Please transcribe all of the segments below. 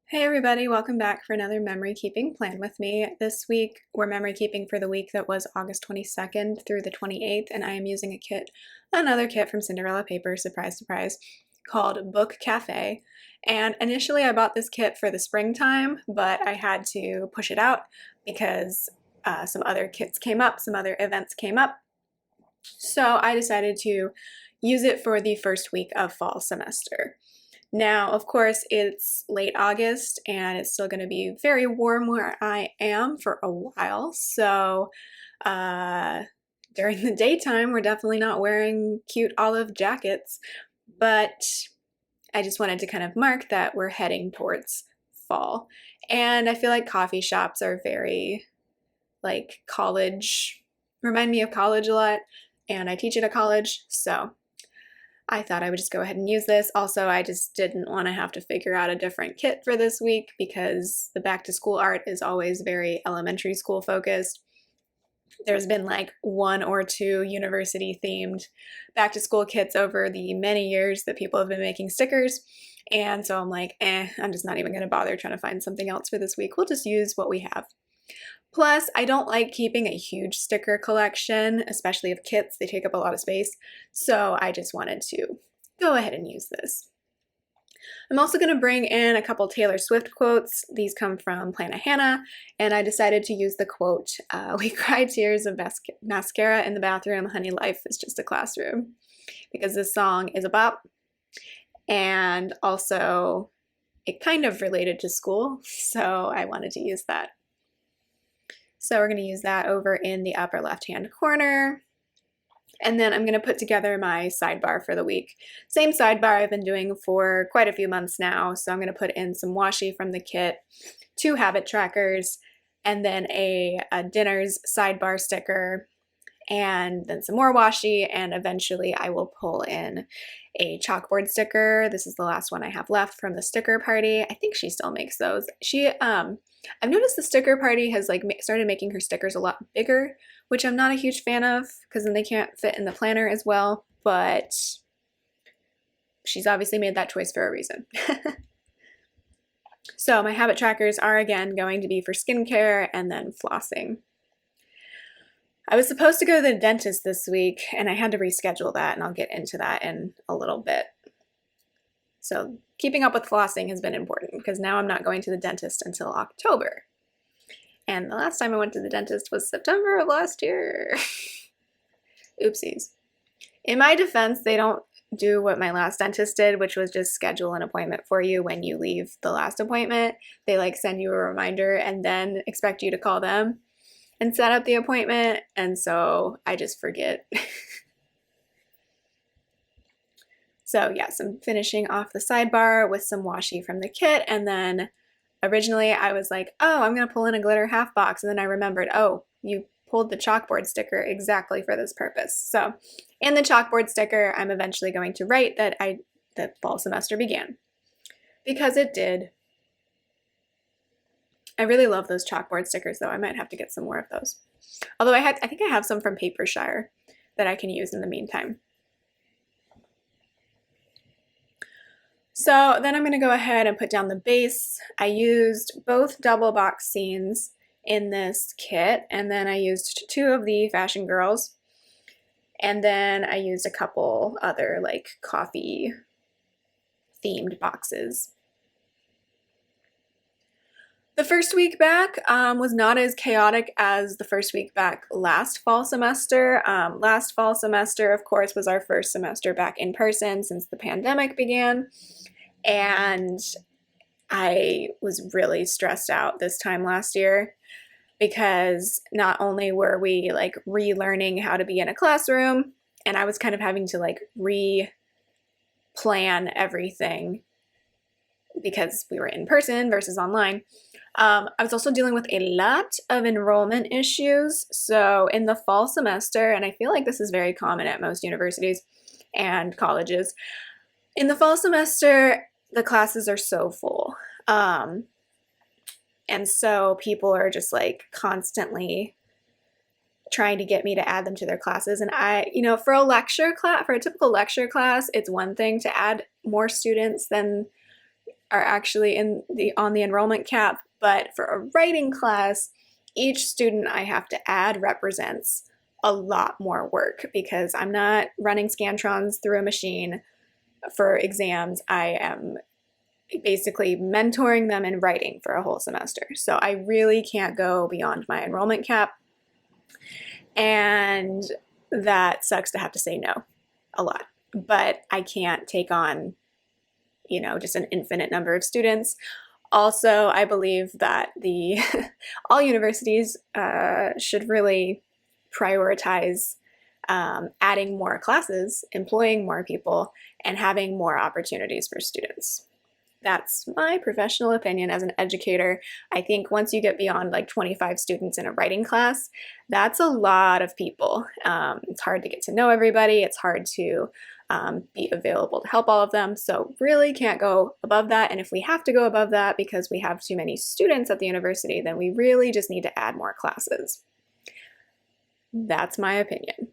Hey everybody, welcome back for another memory keeping plan with me. This week we're memory keeping for the week that was August 22nd through the 28th, and I am using another kit from Cinderella Paper, surprise, surprise, called Book Cafe. And initially I bought this kit for the springtime, but I had to push it out because some other kits came up, some other events came up. So I decided to use it for the first week of fall semester. Now, of course, it's late August and it's still going to be very warm where I am for a while. So during the daytime, we're definitely not wearing cute olive jackets, but I just wanted to kind of mark that we're heading towards fall. And I feel like coffee shops are very like college, remind me of college a lot, and I teach at a college, so I thought I would just go ahead and use this. Also, I just didn't want to have to figure out a different kit for this week because the back to school art is always very elementary school focused. There's been like one or two university themed back to school kits over the many years that people have been making stickers. And so I'm like, I'm just not even going to bother trying to find something else for this week. We'll just use what we have. Plus, I don't like keeping a huge sticker collection, especially of kits. They take up a lot of space. So I just wanted to go ahead and use this. I'm also going to bring in a couple Taylor Swift quotes. These come from Plana Hannah, and I decided to use the quote, "We cry tears of mascara in the bathroom, honey, life is just a classroom," because this song is a bop, and also it kind of related to school, so I wanted to use that. So we're going to use that over in the upper left-hand corner. And then I'm going to put together my sidebar for the week. Same sidebar I've been doing for quite a few months now. So I'm going to put in some washi from the kit, 2 habit trackers, and then a dinner's sidebar sticker, and then some more washi, and eventually I will pull in a chalkboard sticker. This is the last one I have left from the sticker party. I think she still makes those. I've noticed the sticker party has like started making her stickers a lot bigger, which I'm not a huge fan of because then they can't fit in the planner as well, but she's obviously made that choice for a reason. So my habit trackers are again going to be for skincare and then flossing. I was supposed to go to the dentist this week and I had to reschedule that, and I'll get into that in a little bit. So keeping up with flossing has been important because now I'm not going to the dentist until October. And the last time I went to the dentist was September of last year. Oopsies. In my defense, they don't do what my last dentist did, which was just schedule an appointment for you when you leave the last appointment. They like send you a reminder and then expect you to call them and set up the appointment, and so I just forget. So yes, I'm finishing off the sidebar with some washi from the kit, and then originally I was like, oh, I'm gonna pull in a glitter half box, and then I remembered, oh, you pulled the chalkboard sticker exactly for this purpose. So in the chalkboard sticker, I'm eventually going to write that fall semester began, because it did. I really love those chalkboard stickers though. I might have to get some more of those. Although I think I have some from Papershire that I can use in the meantime. So then I'm going to go ahead and put down the base. I used both double box scenes in this kit, and then I used 2 of the Fashion Girls, and then I used a couple other like coffee themed boxes. The first week back was not as chaotic as the first week back last fall semester. Last fall semester, of course, was our first semester back in person since the pandemic began, and I was really stressed out this time last year because not only were we like relearning how to be in a classroom, and I was kind of having to like re-plan everything because we were in person versus online. I was also dealing with a lot of enrollment issues. So in the fall semester, and I feel like this is very common at most universities and colleges, in the fall semester, the classes are so full. And so people are just like constantly trying to get me to add them to their classes. And for a typical lecture class, it's one thing to add more students than are actually on the enrollment cap, but for a writing class, each student I have to add represents a lot more work because I'm not running Scantrons through a machine for exams. I am basically mentoring them in writing for a whole semester. So I really can't go beyond my enrollment cap. And that sucks to have to say no a lot. But I can't take on, just an infinite number of students. Also, I believe that all universities should really prioritize adding more classes, employing more people, and having more opportunities for students. That's my professional opinion as an educator. I think once you get beyond like 25 students in a writing class, that's a lot of people. It's hard to get to know everybody. It's hard to be available to help all of them. So really can't go above that. And if we have to go above that because we have too many students at the university, then we really just need to add more classes. That's my opinion.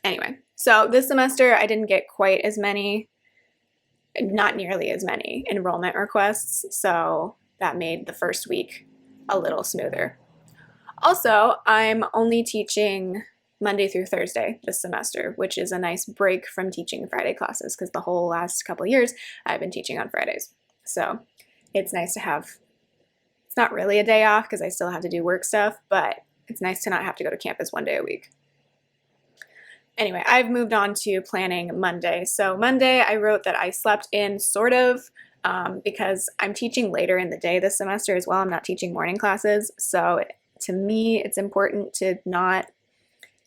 Anyway, so this semester I didn't get quite as many, not nearly as many enrollment requests, so that made the first week a little smoother. Also, I'm only teaching Monday through Thursday this semester, which is a nice break from teaching Friday classes because the whole last couple of years I've been teaching on Fridays. So it's nice to have, it's not really a day off because I still have to do work stuff, but it's nice to not have to go to campus one day a week. Anyway, I've moved on to planning Monday. So Monday, I wrote that I slept in sort of because I'm teaching later in the day this semester as well. I'm not teaching morning classes. So to me, it's important to not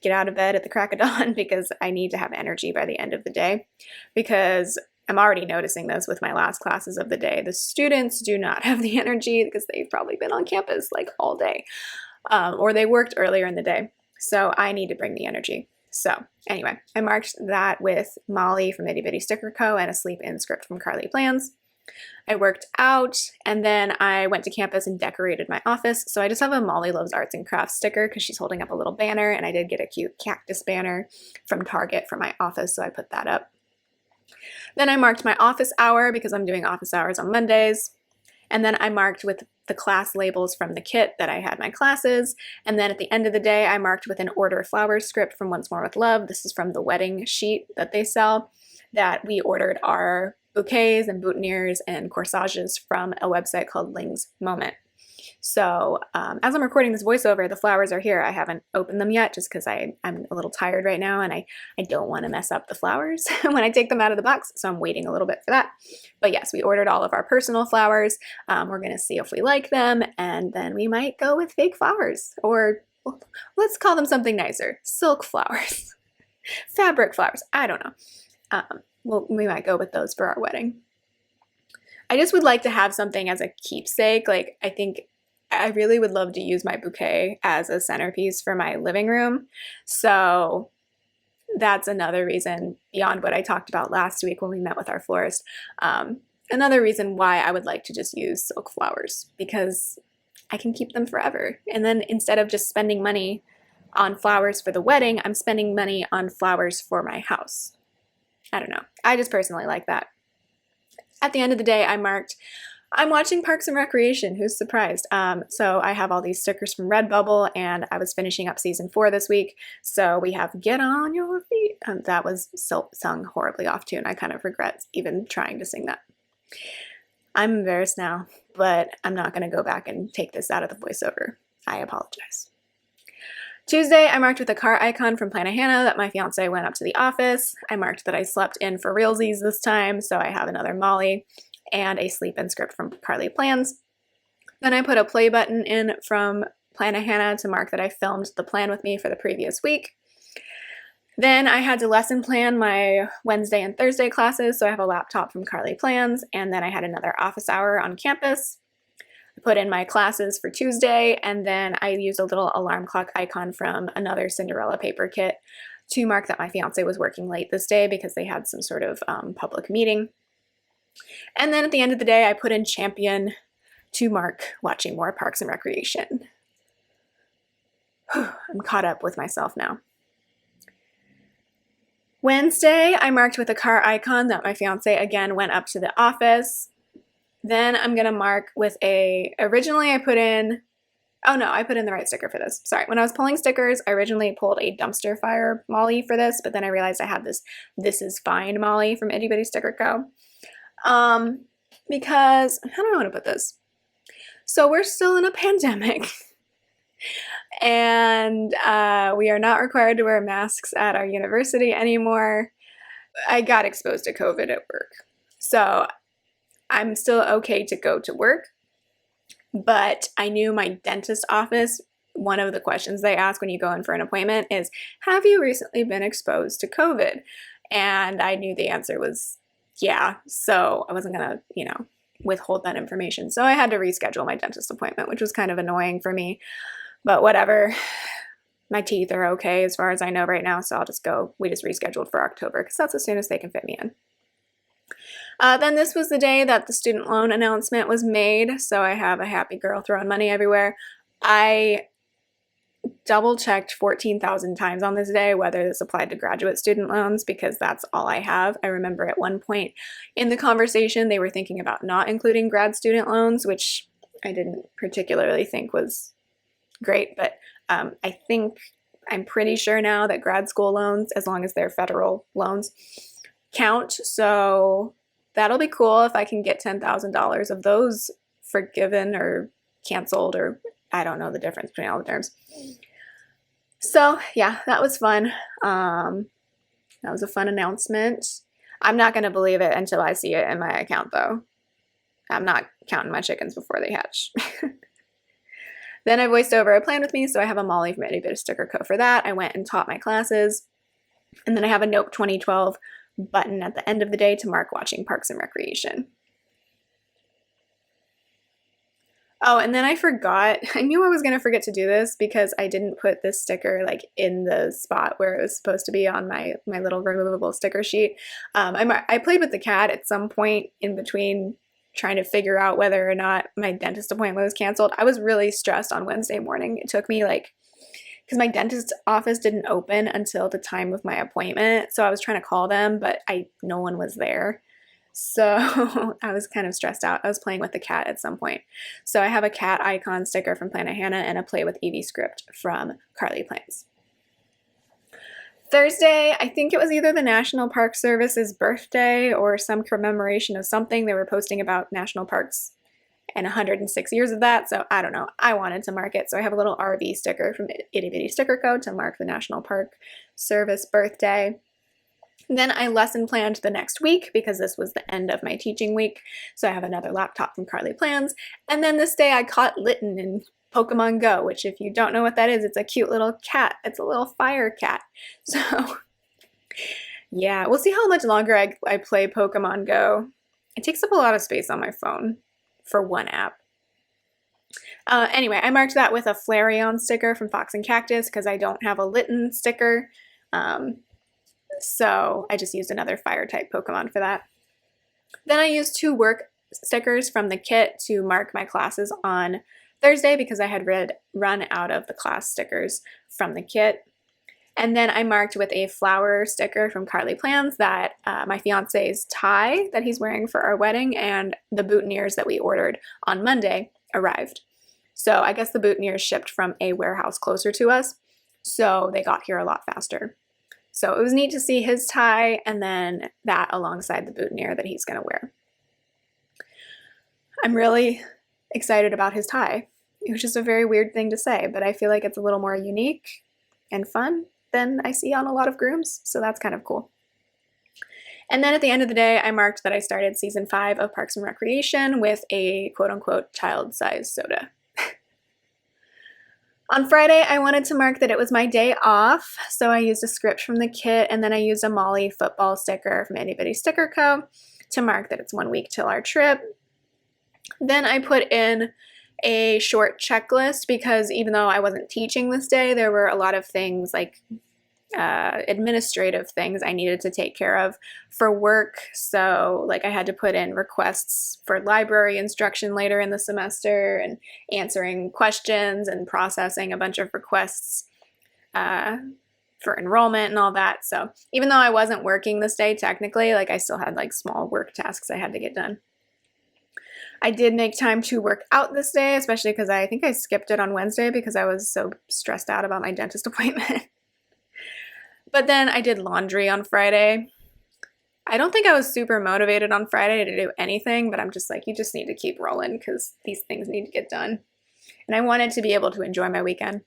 get out of bed at the crack of dawn because I need to have energy by the end of the day, because I'm already noticing this with my last classes of the day. The students do not have the energy because they've probably been on campus like all day, or they worked earlier in the day. So I need to bring the energy. So anyway, I marked that with Molly from Itty Bitty Sticker Co. and a sleep-in script from Carly Plans. I worked out, and then I went to campus and decorated my office. So I just have a Molly Loves Arts and Crafts sticker because she's holding up a little banner, and I did get a cute cactus banner from Target for my office, so I put that up. Then I marked my office hour because I'm doing office hours on Mondays. And then I marked with the class labels from the kit that I had my classes. And then at the end of the day, I marked with an order flowers script from Once More with Love. This is from the wedding sheet that they sell, that we ordered our bouquets and boutonnieres and corsages from a website called Ling's Moment. So as I'm recording this voiceover, the flowers are here. I haven't opened them yet just because I'm a little tired right now and I don't want to mess up the flowers when I take them out of the box. So I'm waiting a little bit for that. But yes, we ordered all of our personal flowers. We're going to see if we like them, and then we might go with fake flowers, or let's call them something nicer. Silk flowers, fabric flowers. I don't know. We might go with those for our wedding. I just would like to have something as a keepsake. Like, I think I really would love to use my bouquet as a centerpiece for my living room. So that's another reason beyond what I talked about last week when we met with our florist. Another reason why I would like to just use silk flowers, because I can keep them forever. And then instead of just spending money on flowers for the wedding, I'm spending money on flowers for my house. I don't know. I just personally like that. At the end of the day, I marked, I'm watching Parks and Recreation. Who's surprised? So I have all these stickers from Redbubble, and I was finishing up season 4 this week. So we have Get On Your Feet. That was sung horribly off tune. I kind of regret even trying to sing that. I'm embarrassed now, but I'm not going to go back and take this out of the voiceover. I apologize. Tuesday, I marked with a car icon from Planet Hannah that my fiance went up to the office. I marked that I slept in for realsies this time, so I have another Molly and a sleep-in script from Carly Plans. Then I put a play button in from Planet Hannah to mark that I filmed the plan with me for the previous week. Then I had to lesson plan my Wednesday and Thursday classes, so I have a laptop from Carly Plans, and then I had another office hour on campus. I put in my classes for Tuesday, and then I used a little alarm clock icon from another Cinderella paper kit to mark that my fiance was working late this day because they had some sort of public meeting. And then at the end of the day, I put in Champion to mark watching more Parks and Recreation. I'm caught up with myself now. Wednesday, I marked with a car icon that my fiance again went up to the office. Then I'm going to mark with originally I put in, oh no, I put in the right sticker for this. Sorry. When I was pulling stickers, I originally pulled a dumpster fire Molly for this, but then I realized I had this is fine Molly from Itty Bitty Sticker Co. Because, I don't know how to put this. So we're still in a pandemic. And we are not required to wear masks at our university anymore. I got exposed to COVID at work. So I'm still okay to go to work, but I knew my dentist office, one of the questions they ask when you go in for an appointment is, have you recently been exposed to COVID? And I knew the answer was yeah, so I wasn't gonna, withhold that information. So I had to reschedule my dentist appointment, which was kind of annoying for me, but whatever. My teeth are okay as far as I know right now, so I'll just go. We just rescheduled for October because that's as soon as they can fit me in. Then this was the day that the student loan announcement was made, so I have a happy girl throwing money everywhere. I double-checked 14,000 times on this day whether this applied to graduate student loans because that's all I have. I remember at one point in the conversation they were thinking about not including grad student loans, which I didn't particularly think was great, but I'm pretty sure now that grad school loans, as long as they're federal loans, count. So that'll be cool if I can get $10,000 of those forgiven or canceled, or I don't know the difference between all the terms. So yeah, that was fun. That was a fun announcement. I'm not going to believe it until I see it in my account, though. I'm not counting my chickens before they hatch. Then I voiced over a plan with me, so I have a Molly from Itty Bitty Sticker Co. for that. I went and taught my classes. And then I have a Nope 2012 button at the end of the day to mark watching Parks and Recreation. Oh, and then I forgot. I knew I was going to forget to do this because I didn't put this sticker like in the spot where it was supposed to be on my little removable sticker sheet. I played with the cat at some point in between trying to figure out whether or not my dentist appointment was canceled. I was really stressed on Wednesday morning. It took me because my dentist's office didn't open until the time of my appointment. So I was trying to call them, but no one was there. So I was kind of stressed out. I was playing with the cat at some point. So I have a cat icon sticker from Planet Hannah and a Play with Evie script from Carly Plans. Thursday, I think it was either the National Park Service's birthday or some commemoration of something. They were posting about national parks and 106 years of that, so I don't know. I wanted to mark it, so I have a little RV sticker from Itty Bitty Sticker Co. to mark the National Park Service birthday. Then I lesson planned the next week because this was the end of my teaching week, so I have another laptop from Carly Plans. And then this day I caught Litten in Pokemon Go, which if you don't know what that is, it's a cute little cat. It's a little fire cat. So yeah, we'll see how much longer I play Pokemon Go. It takes up a lot of space on my phone for one app. Anyway, I marked that with a Flareon sticker from Fox and Cactus because I don't have a Litten sticker. So I just used another fire type Pokemon for that. Then I used 2 work stickers from the kit to mark my classes on Thursday because I had run out of the class stickers from the kit. And then I marked with a flower sticker from Carly Plans that my fiance's tie that he's wearing for our wedding and the boutonnieres that we ordered on Monday arrived. So I guess the boutonnieres shipped from a warehouse closer to us, so they got here a lot faster. So it was neat to see his tie and then that alongside the boutonniere that he's going to wear. I'm really excited about his tie. It was just a very weird thing to say, but I feel like it's a little more unique and fun than I see on a lot of grooms, so that's kind of cool. And then at the end of the day, I marked that I started season 5 of Parks and Recreation with a quote-unquote child-sized soda. On Friday, I wanted to mark that it was my day off, so I used a script from the kit, and then I used a Molly football sticker from Itty Bitty Sticker Co. to mark that it's 1 week till our trip. Then I put in a short checklist because even though I wasn't teaching this day, there were a lot of things like administrative things I needed to take care of for work. So like I had to put in requests for library instruction later in the semester and answering questions and processing a bunch of requests for enrollment and all that. So even though I wasn't working this day technically, like I still had like small work tasks I had to get done. I did make time to work out this day, especially because I think I skipped it on Wednesday because I was so stressed out about my dentist appointment. But then I did laundry on Friday. I don't think I was super motivated on Friday to do anything, but I'm just like, you just need to keep rolling because these things need to get done. And I wanted to be able to enjoy my weekend.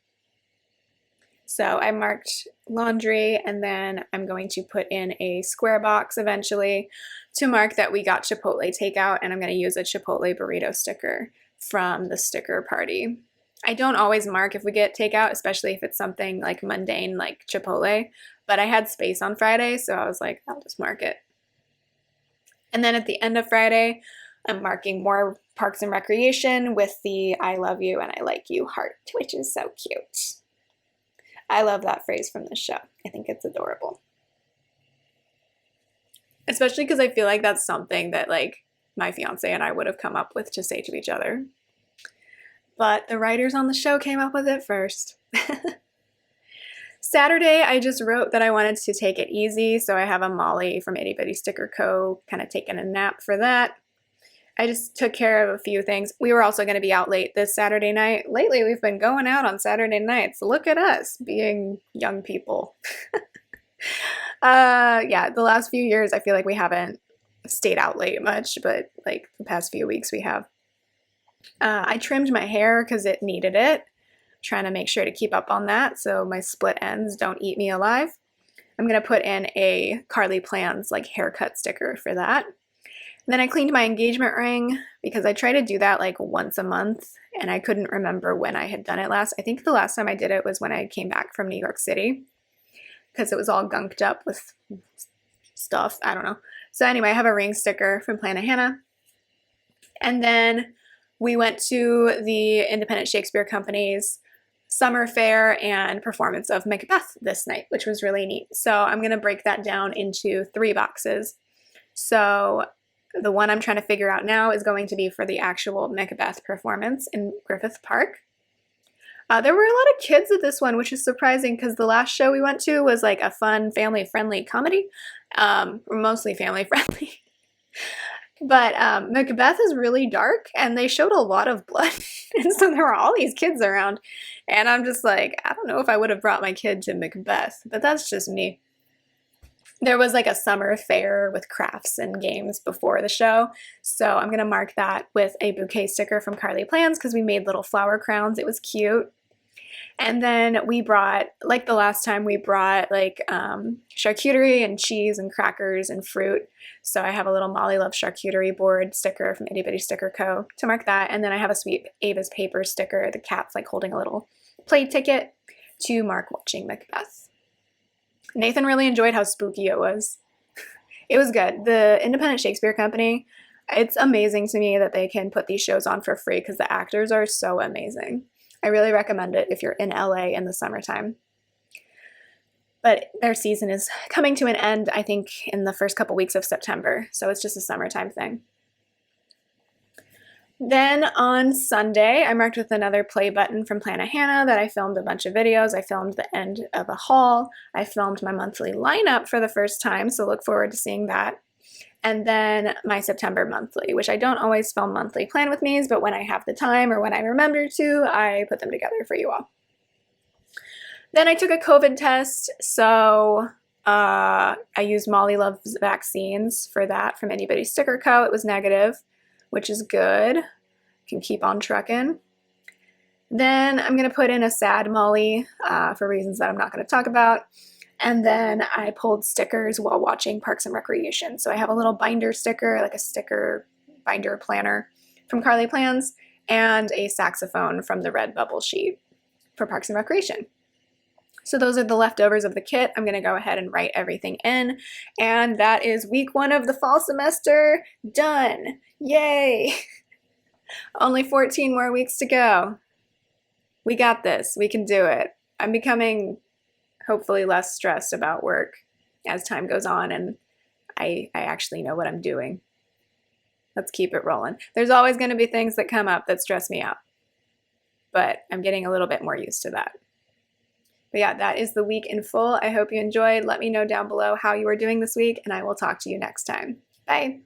So I marked laundry, and then I'm going to put in a square box eventually to mark that we got Chipotle takeout, and I'm going to use a Chipotle burrito sticker from the sticker party. I don't always mark if we get takeout, especially if it's something like mundane like Chipotle, but I had space on Friday, so I was like, I'll just mark it. And then at the end of Friday, I'm marking more Parks and Recreation with the I love you and I like you heart, which is so cute. I love that phrase from this show. I think it's adorable. Especially because I feel like that's something that like my fiance and I would have come up with to say to each other. But the writers on the show came up with it first. Saturday, I just wrote that I wanted to take it easy, so I have a Molly from Itty Bitty Sticker Co. kind of taking a nap for that. I just took care of a few things. We were also going to be out late this Saturday night. Lately, we've been going out on Saturday nights. Look at us being young people. Yeah, the last few years, I feel like we haven't stayed out late much, but like the past few weeks we have. I trimmed my hair because it needed it. Trying to make sure to keep up on that so my split ends don't eat me alive. I'm going to put in a Carly Plans like haircut sticker for that. And then I cleaned my engagement ring because I try to do that like once a month and I couldn't remember when I had done it last. I think the last time I did it was when I came back from New York City because it was all gunked up with stuff. I don't know. So anyway, I have a ring sticker from Planet Hannah. And then we went to the Independent Shakespeare Company's summer fair and performance of Macbeth this night, which was really neat. So I'm going to break that down into 3 boxes. So the one I'm trying to figure out now is going to be for the actual Macbeth performance in Griffith Park. There were a lot of kids at this one, which is surprising because the last show we went to was like a fun, family-friendly comedy, mostly family-friendly. But Macbeth is really dark, and they showed a lot of blood, and so there were all these kids around, and I'm just like, I don't know if I would have brought my kid to Macbeth, but that's just me. There was like a summer fair with crafts and games before the show, so I'm going to mark that with a bouquet sticker from Carly Plans because we made little flower crowns. It was cute. And then we brought, like the last time, we brought like charcuterie and cheese and crackers and fruit. So I have a little Molly Loves Charcuterie board sticker from Itty Bitty Sticker Co. to mark that. And then I have a sweet Ava's Paper sticker. The cat's like holding a little play ticket to mark watching Macbeth. Nathan really enjoyed how spooky it was. It was good. The Independent Shakespeare Company, it's amazing to me that they can put these shows on for free because the actors are so amazing. I really recommend it if you're in LA in the summertime. But their season is coming to an end, I think, in the first couple weeks of September. So it's just a summertime thing. Then on Sunday, I marked with another play button from Planet Hannah that I filmed a bunch of videos. I filmed the end of a haul. I filmed my monthly lineup for the first time, so look forward to seeing that. And then my September monthly, which I don't always film monthly plan with me's, but when I have the time or when I remember to, I put them together for you all. Then I took a COVID test, so I used Molly Loves Vaccines for that from Itty Bitty Sticker Co. It was negative, which is good. Can keep on trucking. Then I'm going to put in a sad Molly for reasons that I'm not going to talk about. And then I pulled stickers while watching Parks and Recreation. So I have a little binder sticker, like a sticker binder planner from Carly Plans, and a saxophone from the red bubble sheet for Parks and Recreation. So those are the leftovers of the kit. I'm going to go ahead and write everything in. And that is week 1 of the fall semester done. Yay! Only 14 more weeks to go. We got this. We can do it. I'm becoming hopefully less stressed about work as time goes on, and I actually know what I'm doing. Let's keep it rolling. There's always going to be things that come up that stress me out, but I'm getting a little bit more used to that. But yeah, that is the week in full. I hope you enjoyed. Let me know down below how you are doing this week, and I will talk to you next time. Bye.